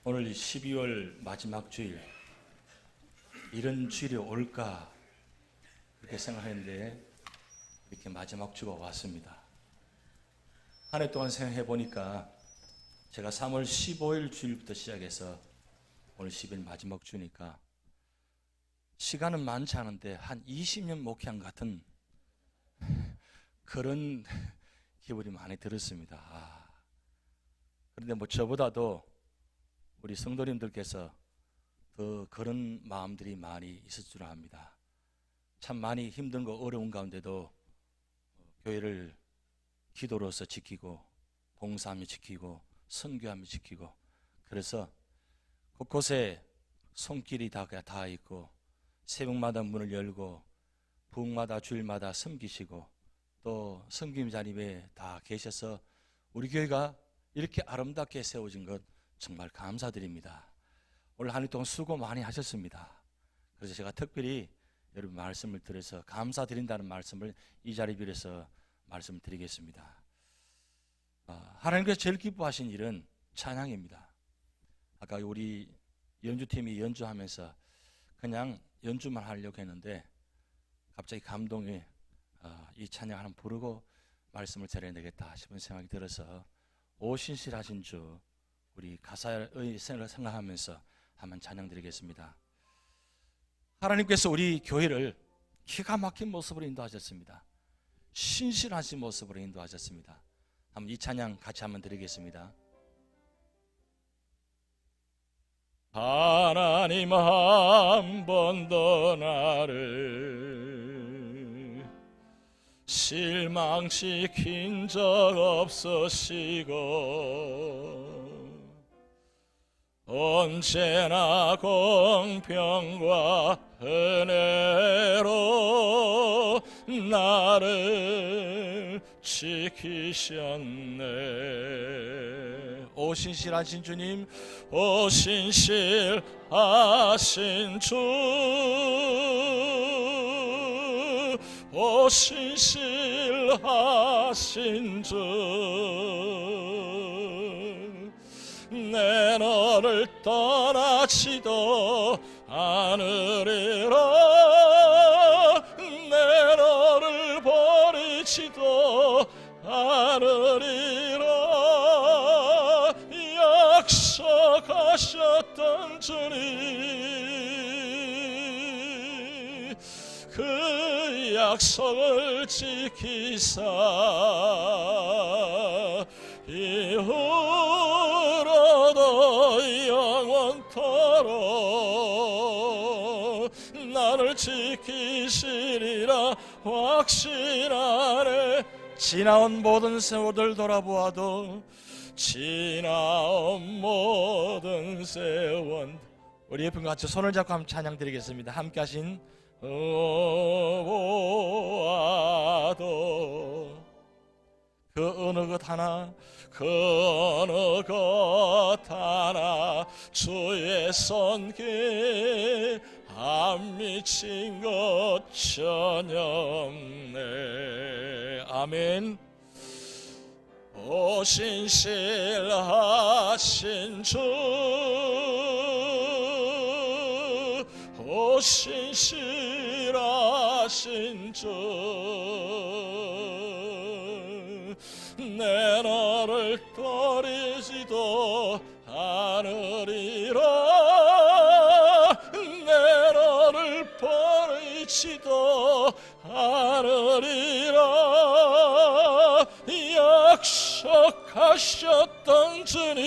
오늘 12월 마지막 주일, 이런 주일이 올까 그렇게 생각했는데 이렇게 마지막 주가 왔습니다. 한 해 동안 생각해 보니까 제가 3월 15일 주일부터 시작해서 오늘 10일 마지막 주니까 시간은 많지 않은데 한 20년 목회한 같은 그런 기분이 많이 들었습니다. 그런데 뭐 저보다도 우리 성도님들께서 더 그런 마음들이 많이 있을 줄 압니다. 참 많이 힘든 거 어려운 가운데도 교회를 기도로서 지키고 봉사하며 지키고 선교하며 지키고, 그래서 곳곳에 손길이 다 있고 새벽마다 문을 열고 부흥마다 주일마다 섬기시고 또 섬김 자리에 다 계셔서 우리 교회가 이렇게 아름답게 세워진 것 정말 감사드립니다. 오늘 한 해 동안 수고 많이 하셨습니다. 그래서 제가 특별히 여러분 말씀을 드려서 감사드린다는 말씀을 이 자리 빌어서 말씀드리겠습니다. 하나님께서 제일 기뻐하신 일은 찬양입니다. 아까 우리 연주팀이 연주하면서 그냥 연주만 하려고 했는데 갑자기 감동이 이 찬양 하나 부르고 말씀을 드려야되겠다 싶은 생각이 들어서 오신실하신 주, 우리 가사의 생각하면서 한번 찬양 드리겠습니다. 하나님께서 우리 교회를 기가 막힌 모습으로 인도하셨습니다. 신실하신 모습으로 인도하셨습니다. 한번 이 찬양 같이 한번 드리겠습니다. 하나님 한 번도 나를 실망시킨 적 없으시고 언제나 공평과 은혜로 나를 지키셨네. 오 신실하신 주님, 오 신실하신 주, 오 신실하신 주, 내 너를 떠나지도 않으리라, 내 너를 버리지도 않으리라 약속하셨던 주님, 그 약속을 지키사 이후로도 영원토록 나를 지키시리라 확신하네. 지나온 모든 세월들 돌아보아도 지나온 모든 세월, 우리 예쁜 같이 손을 잡고 한번 찬양 드리겠습니다. 함께 하신 보아도 그 어느 것 하나, 그 어느 것 하나 주의 손길 안 미친 것 전혀 없네. 아멘. 오 신실하신 주, 오 신실하신 주, 내 너를 버리지도 않으리라, 내 너를 버리지도 않으리라 약속하셨던 주님,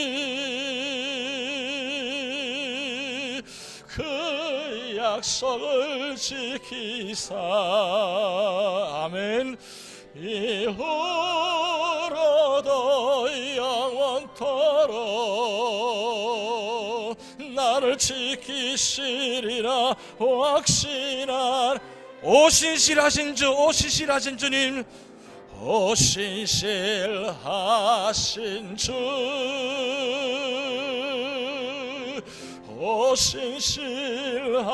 그 약속을 지키사 아멘. 이후로도 영원토록 나를 지키시리라 확신한 오 신실하신 주, 오 신실하신 주님, 오 신실하신 주, 오 신실하신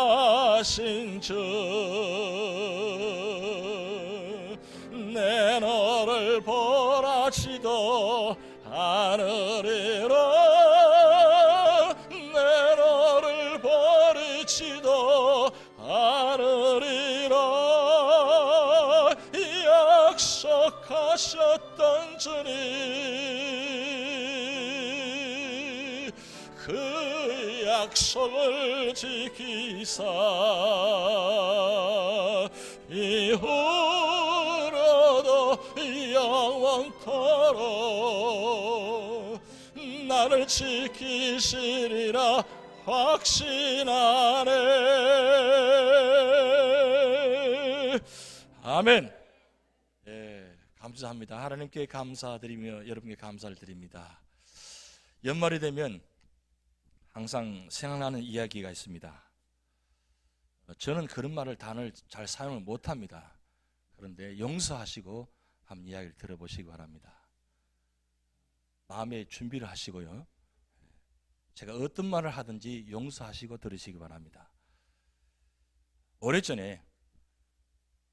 주, 내 너를 보라지도 않으리라 그 약속을 지키사 이후로도 영원토록 나를 지키시리라 확신하네. 아멘. 예, 감사합니다. 하나님께 감사드리며 여러분께 감사를 드립니다. 연말이 되면 항상 생각나는 이야기가 있습니다. 저는 그런 단어를 잘 사용을 못합니다. 그런데 용서하시고 한번 이야기를 들어보시기 바랍니다. 마음의 준비를 하시고요. 제가 어떤 말을 하든지 용서하시고 들으시기 바랍니다. 오래전에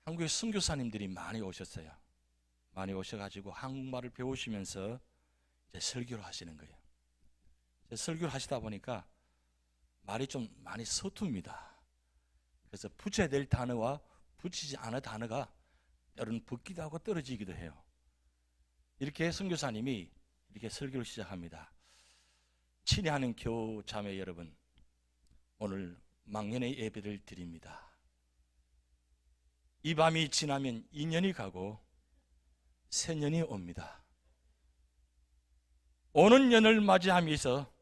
한국에 선교사님들이 많이 오셨어요. 많이 오셔가지고 한국말을 배우시면서 이제 설교를 하시는 거예요. 설교를 하시다 보니까 말이 좀 많이 서툽니다. 그래서 붙여야 될 단어와 붙이지 않을 단어가 때로는 붙기도 하고 떨어지기도 해요. 이렇게 선교사님이 이렇게 설교를 시작합니다. 친애하는 교우 자매 여러분, 오늘 망년의 예배를 드립니다. 이 밤이 지나면 2년이 가고 새년이 옵니다. 오는 년을 맞이하면서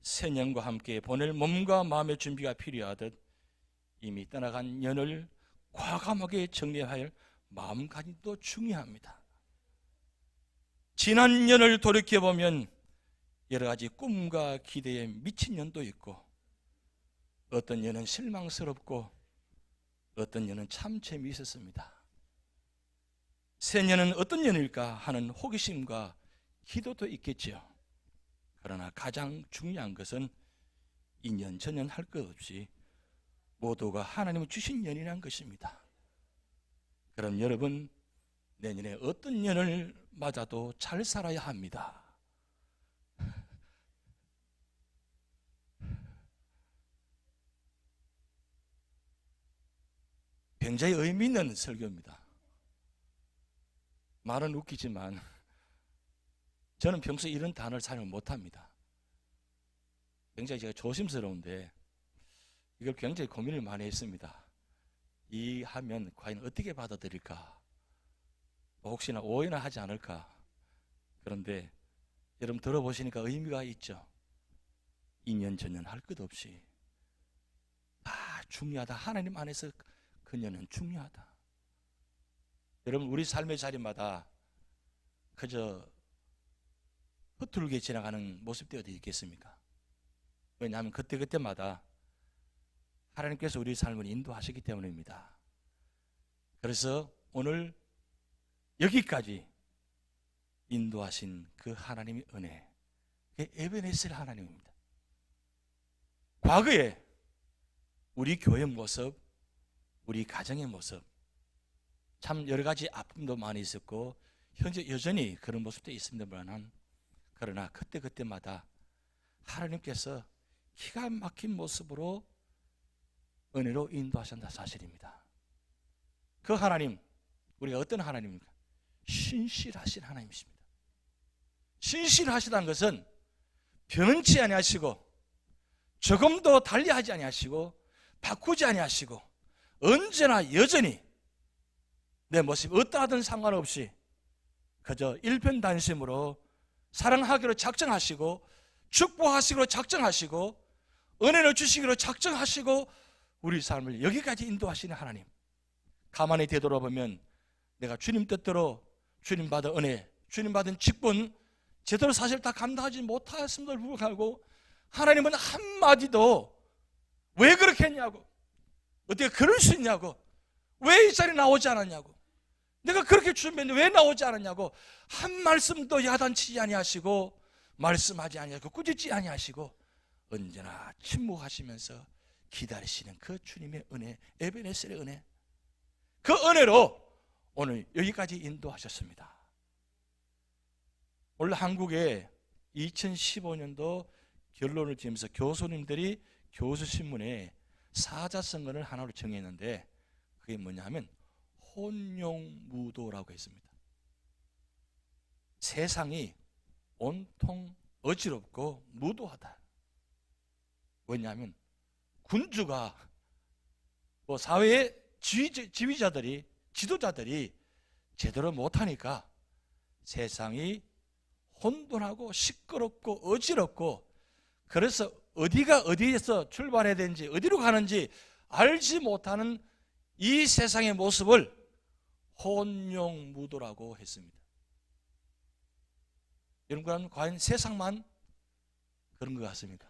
새년과 함께 보낼 몸과 마음의 준비가 필요하듯 이미 떠나간 년을 과감하게 정리해야 할 마음가짐도 중요합니다. 지난 년을 돌이켜보면 여러 가지 꿈과 기대에 미친 년도 있고, 어떤 년은 실망스럽고 어떤 년은 참 재미있었습니다. 새년은 어떤 년일까 하는 호기심과 기도도 있겠지요. 그러나 가장 중요한 것은 이년 저년 할 것 없이 모두가 하나님이 주신 년이라는 것입니다. 그럼 여러분, 내년에 어떤 년을 맞아도 잘 살아야 합니다. 굉장히 의미 있는 설교입니다. 말은 웃기지만 저는 평소에 이런 단어를 사용을 못합니다. 굉장히 제가 조심스러운데 이걸 굉장히 고민을 많이 했습니다. 이 하면 과연 어떻게 받아들일까? 혹시나 오해나 하지 않을까? 그런데 여러분 들어보시니까 의미가 있죠. 2년 전년 할 것 없이 다 중요하다. 하나님 안에서 그녀는 중요하다. 여러분, 우리 삶의 자리마다 그저 허투루게 지나가는 모습이 어디 있겠습니까? 왜냐하면 그때그때마다 하나님께서 우리 삶을 인도하시기 때문입니다. 그래서 오늘 여기까지 인도하신 그 하나님의 은혜, 그 에베네셀 하나님입니다. 과거에 우리 교회 모습, 우리 가정의 모습, 참 여러 가지 아픔도 많이 있었고 현재 여전히 그런 모습도 있습니다만, 그러나 그때그때마다 하나님께서 기가 막힌 모습으로 은혜로 인도하신다 사실입니다. 그 하나님, 우리가 어떤 하나님입니까? 신실하신 하나님이십니다. 신실하시다는 것은 변치 아니하시고 조금도 달리하지 아니하시고 바꾸지 아니하시고 언제나 여전히 내 모습이 어떠하든 상관없이 그저 일편단심으로 사랑하기로 작정하시고 축복하시기로 작정하시고 은혜를 주시기로 작정하시고 우리 삶을 여기까지 인도하시는 하나님, 가만히 되돌아보면 내가 주님 뜻대로 주님 받은 은혜, 주님 받은 직분 제대로 사실 다 감당하지 못하였음에도 불구하고 하나님은 한마디도 왜 그렇게 했냐고, 어떻게 그럴 수 있냐고, 왜 이 자리에 나오지 않았냐고, 내가 그렇게 준비했는데 왜 나오지 않았냐고 한 말씀도 야단치지 아니하시고 말씀하지 아니하시고 꾸짖지 아니하시고 언제나 침묵하시면서 기다리시는 그 주님의 은혜, 에베네셀의 은혜, 그 은혜로 오늘 여기까지 인도하셨습니다. 오늘 한국에 2015년도 결론을 지으면서 교수님들이 교수신문에 사자성어를 하나로 정했는데 그게 뭐냐 하면 혼용무도라고 했습니다. 세상이 온통 어지럽고 무도하다. 왜냐하면 군주가 사회의 지휘자들이 지도자들이 제대로 못하니까 세상이 혼돈하고 시끄럽고 어지럽고, 그래서 어디가 어디에서 출발해야 되는지 어디로 가는지 알지 못하는 이 세상의 모습을 혼용무도라고 했습니다. 여러분, 과연 세상만 그런 것 같습니까?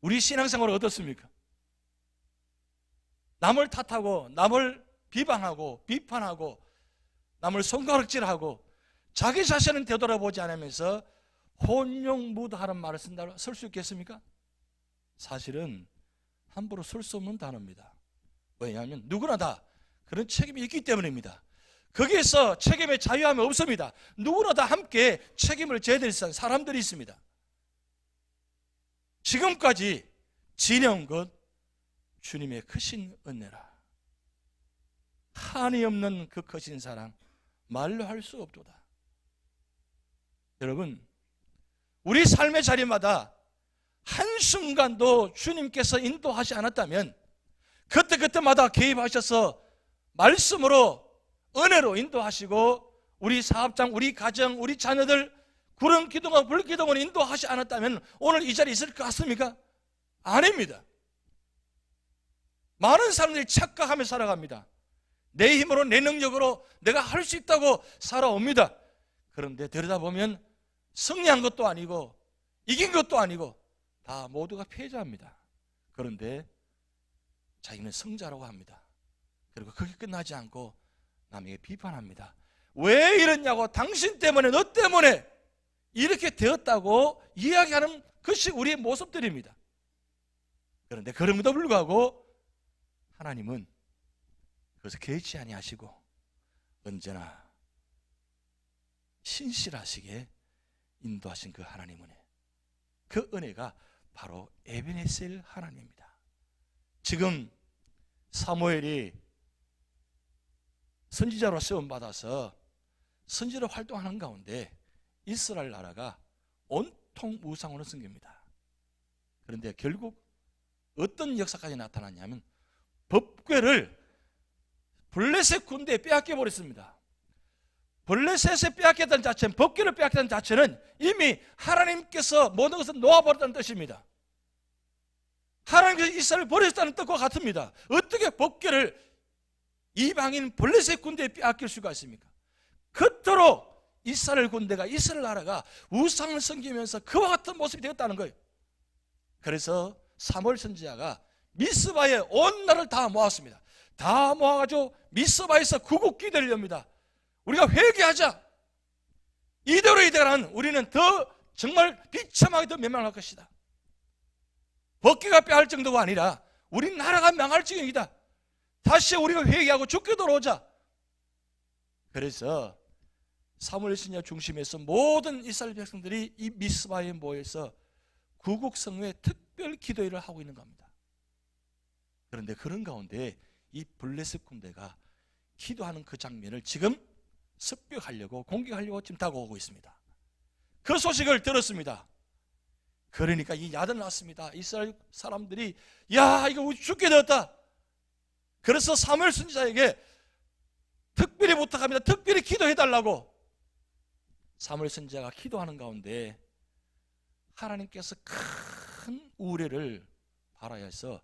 우리 신앙생활은 어떻습니까? 남을 탓하고 남을 비방하고 비판하고 남을 손가락질하고 자기 자신은 되돌아보지 않으면서 혼용무도하는 말을 쓴다고 쓸 수 있겠습니까? 사실은 함부로 쓸 수 없는 단어입니다. 왜냐하면 누구나 다 그런 책임이 있기 때문입니다. 거기에서 책임의 자유함이 없습니다. 누구나 다 함께 책임을 져야 될 사람들이 있습니다. 지금까지 지내온 것 주님의 크신 은혜라. 한이 없는 그 크신 사랑 말로 할 수 없도다. 여러분, 우리 삶의 자리마다 한순간도 주님께서 인도하지 않았다면 그때그때마다 개입하셔서 말씀으로 은혜로 인도하시고 우리 사업장, 우리 가정, 우리 자녀들 구름 기둥과 불 기둥을 인도하지 않았다면 오늘 이 자리에 있을 것 같습니까? 아닙니다. 많은 사람들이 착각하며 살아갑니다. 내 힘으로 내 능력으로 내가 할 수 있다고 살아옵니다. 그런데 들여다보면 승리한 것도 아니고 이긴 것도 아니고 다 모두가 패자입니다. 그런데 자기는 승자라고 합니다. 그리고 그게 끝나지 않고 남에게 비판합니다. 왜 이랬냐고, 당신 때문에, 너 때문에 이렇게 되었다고 이야기하는 것이 우리의 모습들입니다. 그런데 그럼에도 불구하고 하나님은 그것을 개의치 아니하시고 언제나 신실하시게 인도하신 그 하나님 은혜, 그 은혜가 바로 에베네셀 하나님입니다. 지금 사무엘이 선지자로 세움받아서 선지자로 활동하는 가운데 이스라엘 나라가 온통 우상으로 섬깁니다. 그런데 결국 어떤 역사까지 나타났냐면 법궤를 블레셋 군대에 빼앗겨 버렸습니다. 블레셋에 빼앗겼다는 자체는, 법궤를 빼앗겼다는 자체는 이미 하나님께서 모든 것을 놓아버렸다는 뜻입니다. 하나님께서 이스라엘을 버리셨다는 뜻과 같습니다. 어떻게 법궤를 이방인 블레셋 군대에 빼앗길 수가 있습니까? 그토록 이스라엘 군대가, 이스라엘 나라가 우상을 섬기면서 그와 같은 모습이 되었다는 거예요. 그래서 사무엘 선지자가 미스바에 온 나라를 다 모았습니다. 다 모아가지고 미스바에서 구국기도를 엽니다. 우리가 회개하자. 이대로는 우리는 더 정말 비참하게 더 멸망할 것이다. 법궤가 빼앗을 정도가 아니라 우리 나라가 망할 지경이다. 다시 우리가 회개하고 죽게 돌아오자. 그래서 사무엘 선지자 중심에서 모든 이스라엘 백성들이 이 미스바에 모여서 구국성회에 특별 기도회를 하고 있는 겁니다. 그런데 그런 가운데 이 블레셋 군대가 기도하는 그 장면을 지금 습격하려고, 공격하려고 지금 다가오고 있습니다. 그 소식을 들었습니다. 그러니까 이 야단을 났습니다. 이스라엘 사람들이 야, 이거 우리 죽게 되었다. 그래서 사무엘 선지자에게 특별히 부탁합니다. 특별히 기도해달라고. 사무엘 선지자가 기도하는 가운데 하나님께서 큰 우레를 발하여서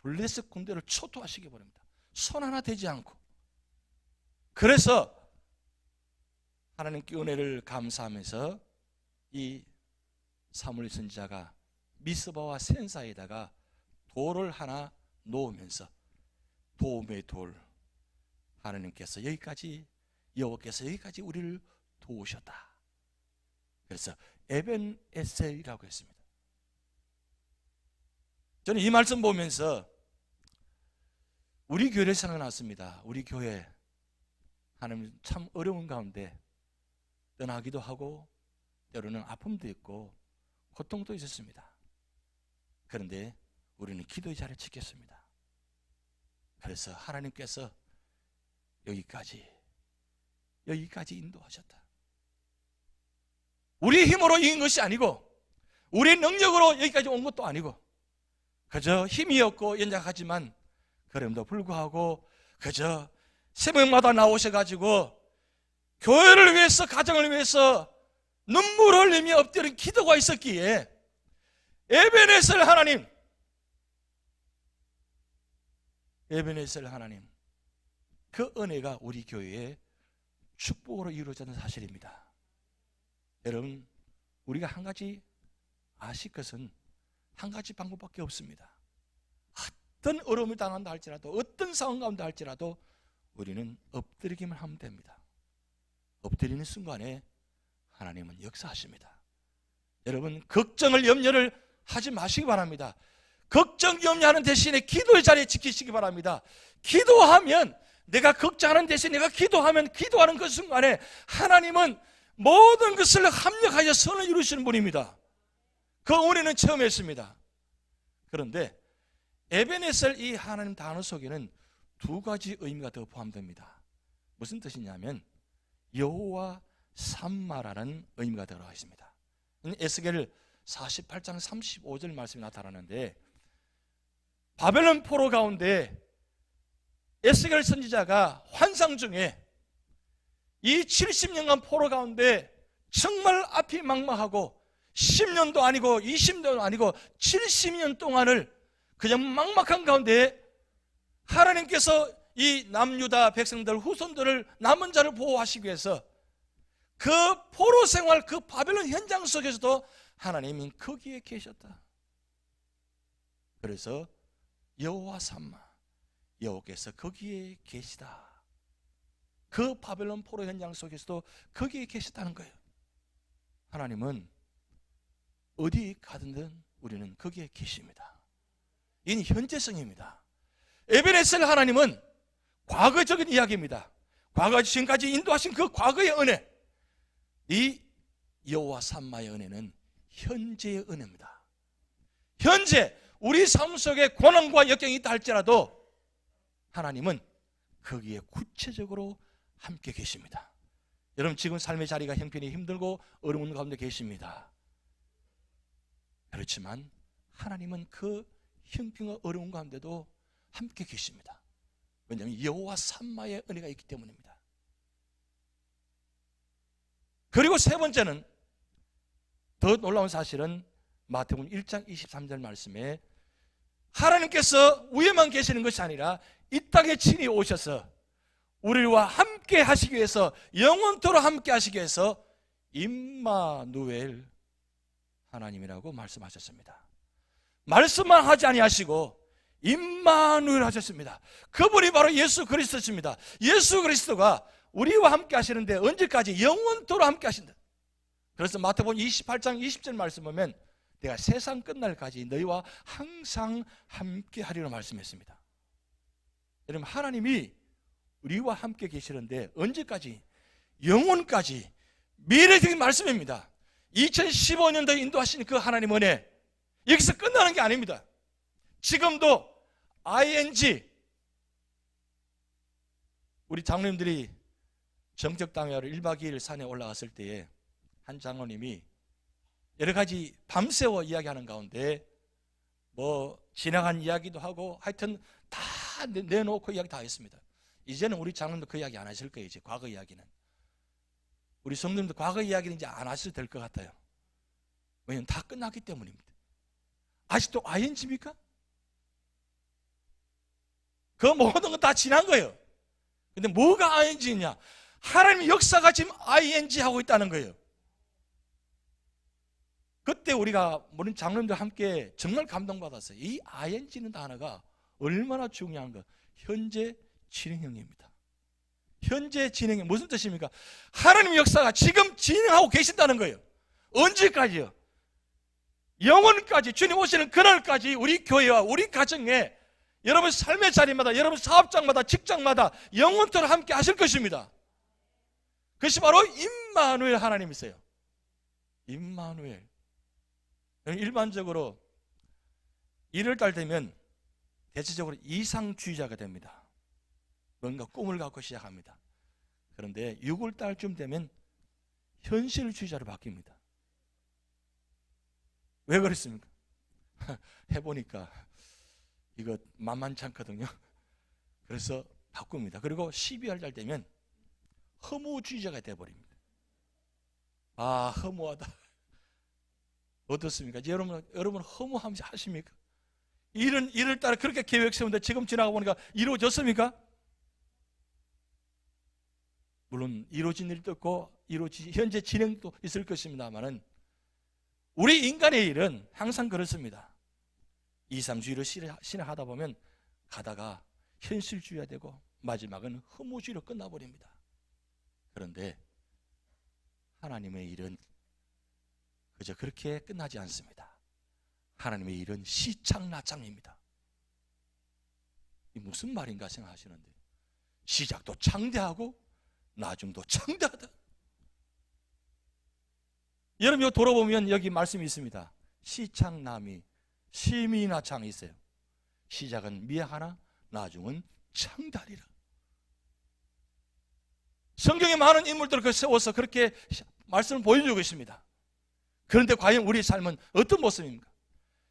블레셋 군대를 초토화시켜 버립니다. 손 하나 대지 않고. 그래서 하나님께 은혜를 감사하면서 이 사무엘 선지자가 미스바와 센사에다가 돌을 하나 놓으면서 도움의 돌, 하나님께서 여기까지, 여호와께서 여기까지 우리를 도우셨다. 그래서 에벤에셀이라고 했습니다. 저는 이 말씀 보면서 우리 교회를 생각났습니다. 우리 교회 하나님 참 어려운 가운데 떠나기도 하고 때로는 아픔도 있고 고통도 있었습니다. 그런데 우리는 기도의 자리를 지켰습니다. 그래서 하나님께서 여기까지 인도하셨다. 우리 힘으로 이긴 것이 아니고 우리 능력으로 여기까지 온 것도 아니고 그저 힘이 없고 연약하지만 그럼에도 불구하고 그저 새벽마다 나오셔가지고 교회를 위해서 가정을 위해서 눈물 흘리며 엎드린 기도가 있었기에 에베네셀 하나님, 에베네셀 하나님, 그 은혜가 우리 교회의 축복으로 이루어지는 사실입니다. 여러분, 우리가 한 가지 아실 것은 한 가지 방법밖에 없습니다. 어떤 어려움을 당한다 할지라도 어떤 상황 가운데 할지라도 우리는 엎드리기만 하면 됩니다. 엎드리는 순간에 하나님은 역사하십니다. 여러분, 걱정을 염려를 하지 마시기 바랍니다. 걱정 염려하는 대신에 기도의 자리에 지키시기 바랍니다. 기도하면, 내가 걱정하는 대신 내가 기도하면 기도하는 그 순간에 하나님은 모든 것을 합력하여 선을 이루시는 분입니다. 그 은혜는 처음 했습니다. 그런데 에베네셀 이 하나님 단어 속에는 두 가지 의미가 더 포함됩니다. 무슨 뜻이냐면 여호와 삼마라는 의미가 들어가 있습니다. 에스겔 48장 35절 말씀이 나타나는데, 바벨론 포로 가운데 에스겔 선지자가 환상 중에 이 70년간 포로 가운데 정말 앞이 막막하고 10년도 아니고 20년도 아니고 70년 동안을 그냥 막막한 가운데 하나님께서 이 남유다 백성들 후손들을 남은 자를 보호하시기 위해서 그 포로 생활, 그 바벨론 현장 속에서도 하나님이 거기에 계셨다. 그래서 여호와 삼마, 여호께서 거기에 계시다. 그 바벨론 포로 현장 속에서도 거기에 계셨다는 거예요. 하나님은 어디 가든 우리는 거기에 계십니다. 이는 현재성입니다. 에베네셀 하나님은 과거적인 이야기입니다. 과거 지금까지 인도하신 그 과거의 은혜, 이 여호와 삼마의 은혜는 현재의 은혜입니다. 현재 우리 삶 속에 고난과 역경이 있다 할지라도 하나님은 거기에 구체적으로 함께 계십니다. 여러분, 지금 삶의 자리가 형편이 힘들고 어려운 가운데 계십니다. 그렇지만 하나님은 그 형편과 어려운 가운데도 함께 계십니다. 왜냐하면 여호와 삼마의 은혜가 있기 때문입니다. 그리고 세 번째는, 더 놀라운 사실은 마태복음 1장 23절 말씀에 하나님께서 위에만 계시는 것이 아니라 이 땅에 친히 오셔서 우리와 함께 하시기 위해서, 영원토록 함께 하시기 위해서 임마누엘 하나님이라고 말씀하셨습니다. 말씀만 하지 아니하시고 임마누엘 하셨습니다. 그분이 바로 예수 그리스도십니다. 예수 그리스도가 우리와 함께 하시는데 언제까지? 영원토록 함께 하신다. 그래서 마태복음 28장 20절 말씀 보면 내가 세상 끝날까지 너희와 항상 함께 하리라 말씀했습니다. 여러분, 하나님이 우리와 함께 계시는데 언제까지? 영원까지. 미래적인 말씀입니다. 2015년도에 인도하신 그 하나님 은혜, 여기서 끝나는 게 아닙니다. 지금도 ING, 우리 장로님들이 정적당회하러 1박 2일 산에 올라갔을 때에 한 장로님이 여러 가지 밤새워 이야기하는 가운데 뭐 지나간 이야기도 하고 하여튼 다 내놓고 이야기 다 했습니다. 이제는 우리 장로님도 그 이야기 안 하실 거예요. 이제 과거 이야기는. 우리 성도님도 과거 이야기는 이제 안 하셔도 될 것 같아요. 왜냐하면 다 끝났기 때문입니다. 아직도 ING입니까? 그 모든 건 다 지난 거예요. 근데 뭐가 ING냐? 하나님의 역사가 지금 ING 하고 있다는 거예요. 그때 우리가 모든 장로님들 함께 정말 감동받았어요. 이 ING는 단어가 얼마나 중요한가. 현재 진행형입니다. 현재 진행형 무슨 뜻입니까? 하나님의 역사가 지금 진행하고 계신다는 거예요. 언제까지요? 영원까지, 주님 오시는 그날까지 우리 교회와 우리 가정에, 여러분 삶의 자리마다, 여러분 사업장마다, 직장마다 영원토록 함께 하실 것입니다. 그것이 바로 임마누엘 하나님이세요. 임마누엘. 일반적으로 1월달 되면 대체적으로 이상주의자가 됩니다. 뭔가 꿈을 갖고 시작합니다. 그런데 6월달쯤 되면 현실주의자로 바뀝니다. 왜 그랬습니까? 해보니까 이거 만만치 않거든요. 그래서 바꿉니다. 그리고 12월 달 되면 허무주의자가 되어버립니다. 아, 허무하다. 어떻습니까? 여러분 허무하십니까? 일을 따라 그렇게 계획 세우는데 지금 지나가 보니까 이루어졌습니까? 물론 이루어진 일도 있고 현재 진행도 있을 것입니다만은 우리 인간의 일은 항상 그렇습니다. 이상주의로 실행하다 보면 가다가 현실주의가 되고 마지막은 허무주의로 끝나버립니다. 그런데 하나님의 일은 그저 그렇게 끝나지 않습니다. 하나님의 일은 시창나창입니다. 이 무슨 말인가 생각하시는데, 시작도 창대하고 나중도 창대하다. 여러분 이거 돌아보면 여기 말씀이 있습니다. 시창남이 시미나창이 있어요. 시작은 미약하나 나중은 창대하리라. 성경에 많은 인물들을 세워서 그렇게 말씀을 보여주고 있습니다. 그런데 과연 우리 삶은 어떤 모습입니까?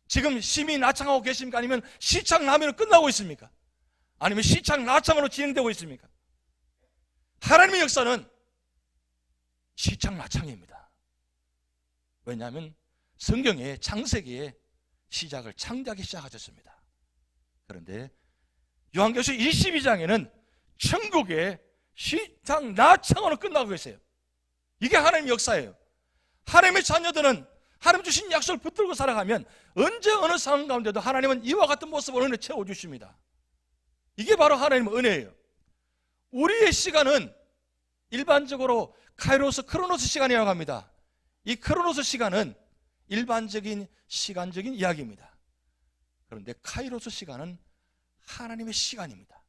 지금 심히 나창하고 계십니까? 아니면 시창남으로 끝나고 있습니까? 아니면 시창나창으로 진행되고 있습니까? 하나님의 역사는 시창나창입니다. 왜냐하면 성경에 창세기에 시작을 창대하게 시작하셨습니다. 그런데 요한계시록 22장에는 천국의 시창나창으로 끝나고 계세요. 이게 하나님의 역사예요. 하나님의 자녀들은 하나님 주신 약속을 붙들고 살아가면 언제 어느 상황 가운데도 하나님은 이와 같은 모습으로 은혜 채워주십니다. 이게 바로 하나님의 은혜예요. 우리의 시간은 일반적으로 카이로스 크로노스 시간이라고 합니다. 이 크로노스 시간은 일반적인 시간적인 이야기입니다. 그런데 카이로스 시간은 하나님의 시간입니다.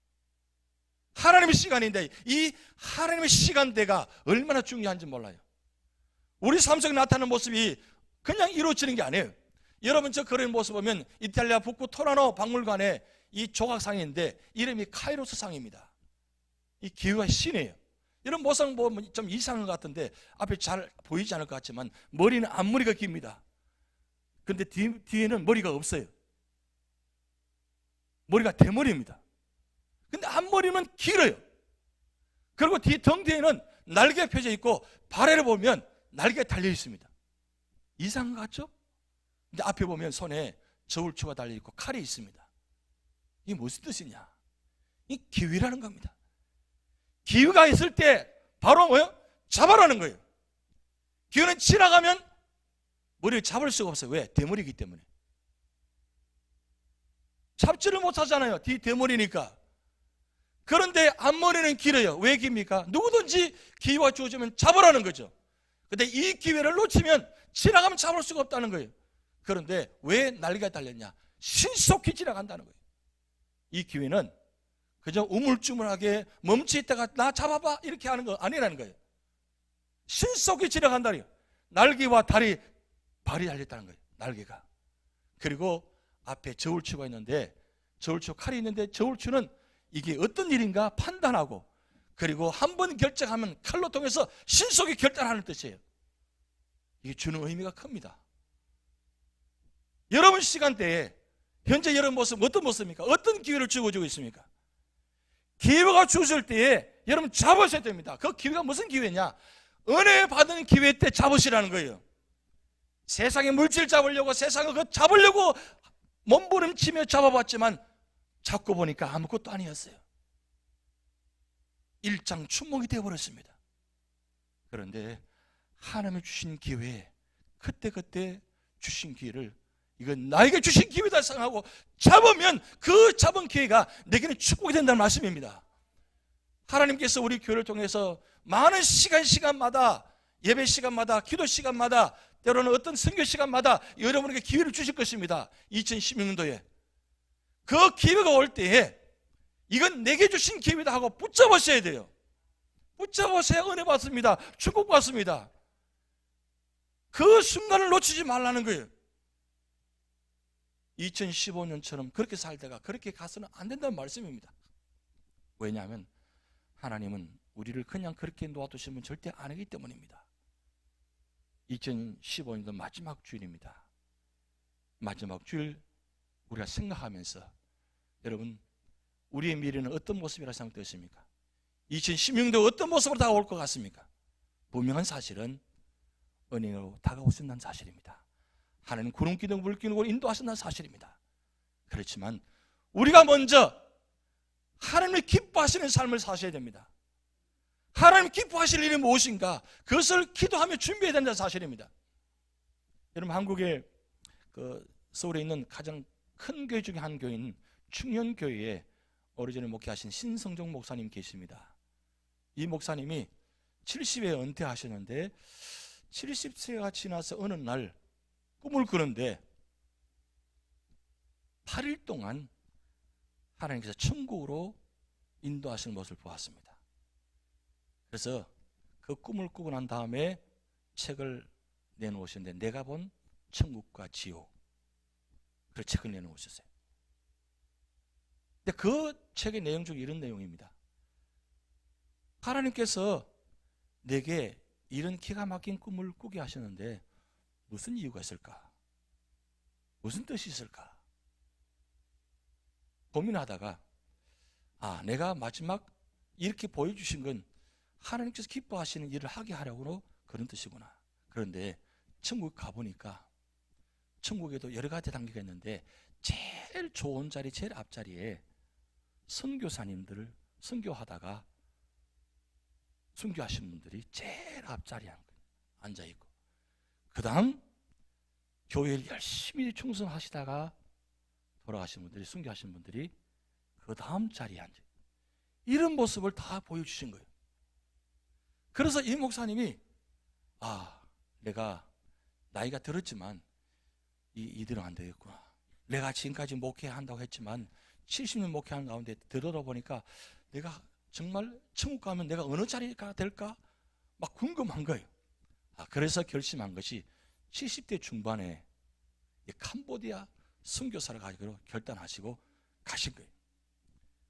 하나님의 시간인데 이 하나님의 시간대가 얼마나 중요한지 몰라요. 우리 삶 속에 나타나는 모습이 그냥 이루어지는 게 아니에요. 여러분 저 그런 모습 보면 이탈리아 북부 토라노 박물관에 이 조각상인데 이름이 카이로스 상입니다. 이 기후가 신이에요. 이런 모습 보면 좀 이상한 것 같은데 앞에 잘 보이지 않을 것 같지만 머리는 앞머리가 깁니다. 그런데 뒤에는 머리가 없어요. 머리가 대머리입니다. 근데 앞머리는 길어요. 그리고 등 뒤에는 날개가 펴져 있고 발에를 보면 날개가 달려 있습니다. 이상한 것 같죠? 근데 앞에 보면 손에 저울추가 달려 있고 칼이 있습니다. 이게 무슨 뜻이냐? 이 기회라는 겁니다. 기회가 있을 때 바로 뭐요? 잡아라는 거예요. 기회는 지나가면 머리를 잡을 수가 없어요. 왜? 대머리이기 때문에. 잡지를 못하잖아요. 대머리니까. 그런데 앞머리는 길어요. 왜 깁니까? 누구든지 기회가 주어지면 잡으라는 거죠. 근데 이 기회를 놓치면 지나가면 잡을 수가 없다는 거예요. 그런데 왜 날개가 달렸냐? 신속히 지나간다는 거예요. 이 기회는 그저 우물쭈물하게 멈춰있다가 나 잡아봐 이렇게 하는 거 아니라는 거예요. 신속히 지나간다는 거예요. 날개와 발이 달렸다는 거예요. 날개가. 그리고 앞에 저울추가 있는데 저울추 칼이 있는데 저울추는 이게 어떤 일인가 판단하고 그리고 한 번 결정하면 칼로 통해서 신속히 결단하는 뜻이에요. 이게 주는 의미가 큽니다. 여러분 시간대에 현재 여러분 모습 어떤 모습입니까? 어떤 기회를 주어지고 있습니까? 기회가 주어질 때에 여러분 잡으셔야 됩니다. 그 기회가 무슨 기회냐? 은혜 받은 기회 때 잡으시라는 거예요. 세상의 물질 잡으려고 세상을 잡으려고 몸부림치며 잡아봤지만 잡고 보니까 아무것도 아니었어요. 일장춘몽이 되어버렸습니다. 그런데 하나님이 주신 기회에 그때 주신 기회를 이건 나에게 주신 기회다 생각하고 잡으면 그 잡은 기회가 내게는 축복이 된다는 말씀입니다. 하나님께서 우리 교회를 통해서 많은 시간마다 예배 시간마다 기도 시간마다 때로는 어떤 선교 시간마다 여러분에게 기회를 주실 것입니다. 2016년도에 그 기회가 올 때에 이건 내게 주신 기회다 하고 붙잡으셔야 돼요. 붙잡으셔야 은혜 받습니다. 축복 받습니다. 그 순간을 놓치지 말라는 거예요. 2015년처럼 그렇게 살다가 그렇게 가서는 안 된다는 말씀입니다. 왜냐하면 하나님은 우리를 그냥 그렇게 놓아두시면 절대 안 하기 때문입니다. 2015년도 마지막 주일입니다. 마지막 주일 우리가 생각하면서 여러분 우리의 미래는 어떤 모습이라 생각되십니까? 2016년도 어떤 모습으로 다가올 것 같습니까? 분명한 사실은 은혜로 다가오신다는 사실입니다. 하나님 구름 기둥 불 기둥으로 인도하신다는 사실입니다. 그렇지만 우리가 먼저 하나님이 기뻐하시는 삶을 사셔야 됩니다. 하나님 기뻐하실 일이 무엇인가? 그것을 기도하며 준비해야 된다는 사실입니다. 여러분 한국의 서울에 있는 가장 큰 교회 중에 한 교회인 충현교회에 오래전에 목회하신 신성종 목사님 계십니다. 이 목사님이 70에 은퇴하셨는데 70세가 지나서 어느 날 꿈을 꾸는데 8일 동안 하나님께서 천국으로 인도하시는 모습을 보았습니다. 그래서 그 꿈을 꾸고 난 다음에 책을 내놓으셨는데 내가 본 천국과 지옥, 그 책을 내놓으셨어요. 근데 그 책의 내용 중에 이런 내용입니다. 하나님께서 내게 이런 기가 막힌 꿈을 꾸게 하셨는데 무슨 이유가 있을까? 무슨 뜻이 있을까? 고민하다가 내가 마지막 이렇게 보여주신 건 하나님께서 기뻐하시는 일을 하게 하려고 그런 뜻이구나. 그런데 천국 가보니까 천국에도 여러 가지 단계가 있는데 제일 좋은 자리, 제일 앞자리에 선교사님들을 선교하다가 순교하신 분들이 제일 앞자리에 앉아있고, 그 다음 교회를 열심히 충성하시다가 돌아가신 분들이, 순교하신 분들이 그 다음 자리에 앉아요. 이런 모습을 다 보여주신 거예요. 그래서 이 목사님이 내가 나이가 들었지만 이대로 안 되겠구나. 내가 지금까지 목회한다고 했지만 70년 목회하는 가운데 들어보니까 내가 정말 천국 가면 내가 어느 자리가 될까? 막 궁금한 거예요. 그래서 결심한 것이 70대 중반에 캄보디아 선교사를 가지고 결단하시고 가신 거예요.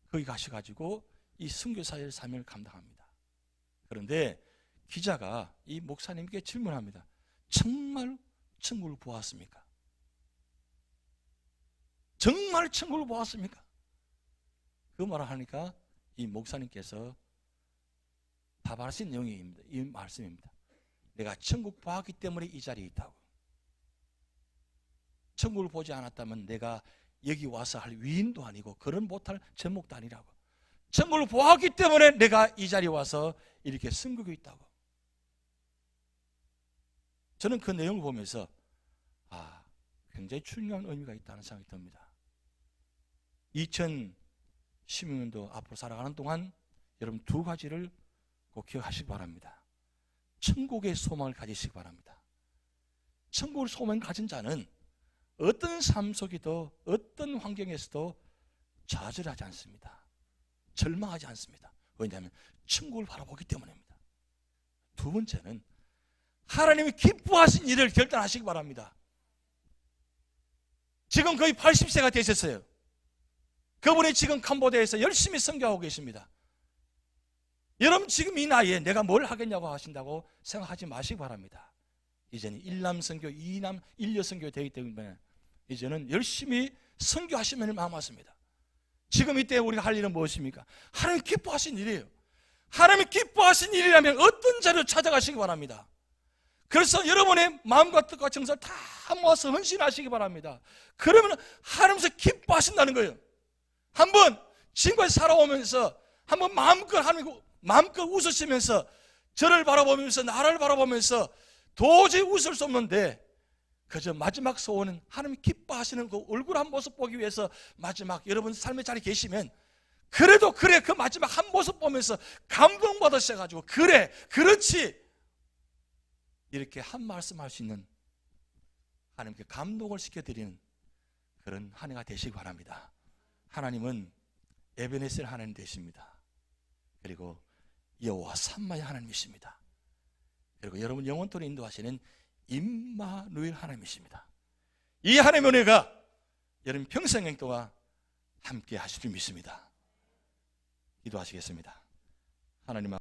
거기 가셔가지고 이 선교사의 사명을 감당합니다. 그런데 기자가 이 목사님께 질문합니다. 정말 천국을 보았습니까? 정말 천국을 보았습니까? 그 말을 하니까 이 목사님께서 답하신 내용입니다. 이 말씀입니다. 내가 천국 보았기 때문에 이 자리에 있다고. 천국을 보지 않았다면 내가 여기 와서 할 위인도 아니고 그런 못할 제목도 아니라고. 천국을 보았기 때문에 내가 이 자리에 와서 이렇게 섬기고 있다고. 저는 그 내용을 보면서 굉장히 중요한 의미가 있다는 생각이 듭니다. 2016년도 앞으로 살아가는 동안 여러분 두 가지를 꼭 기억하시기 바랍니다. 천국의 소망을 가지시기 바랍니다. 천국의 소망을 가진 자는 어떤 삶 속에도 어떤 환경에서도 좌절하지 않습니다. 절망하지 않습니다. 왜냐하면 천국을 바라보기 때문입니다. 두 번째는 하나님이 기뻐하신 일을 결단하시기 바랍니다. 지금 거의 80세가 되셨어요. 그분이 지금 캄보디아에서 열심히 선교하고 계십니다. 여러분 지금 이 나이에 내가 뭘 하겠냐고 하신다고 생각하지 마시기 바랍니다. 이제는 일남 선교, 이남 일녀 선교 되기 때문에 이제는 열심히 선교하시면 마음 맞습니다. 지금 이때 우리가 할 일은 무엇입니까? 하나님 기뻐하신 일이에요. 하나님 기뻐하신 일이라면 어떤 자리로 찾아가시기 바랍니다. 그래서 여러분의 마음과 뜻과 정성을 다 모아서 헌신하시기 바랍니다. 그러면 하나님께서 기뻐하신다는 거예요. 한번 지금까지 살아오면서 한번 마음껏 웃으시면서 저를 바라보면서 나를 바라보면서 도저히 웃을 수 없는데 그저 마지막 소원은 하나님 기뻐하시는 그 얼굴 한 모습 보기 위해서 마지막 여러분 삶의 자리에 계시면 그래도 그 마지막 한 모습 보면서 감동받으셔가지고 그렇지 이렇게 한 말씀 할 수 있는 하나님께 감동을 시켜드리는 그런 한 해가 되시기 바랍니다. 하나님은 에베네셀 하나님 되십니다. 그리고 여호와 삼마의 하나님이십니다. 그리고 여러분 영원토록 인도하시는 임마누엘 하나님이십니다. 이 하나님의 은혜가 여러분 평생 동안 함께 하실 줄 믿습니다. 기도하시겠습니다. 하나님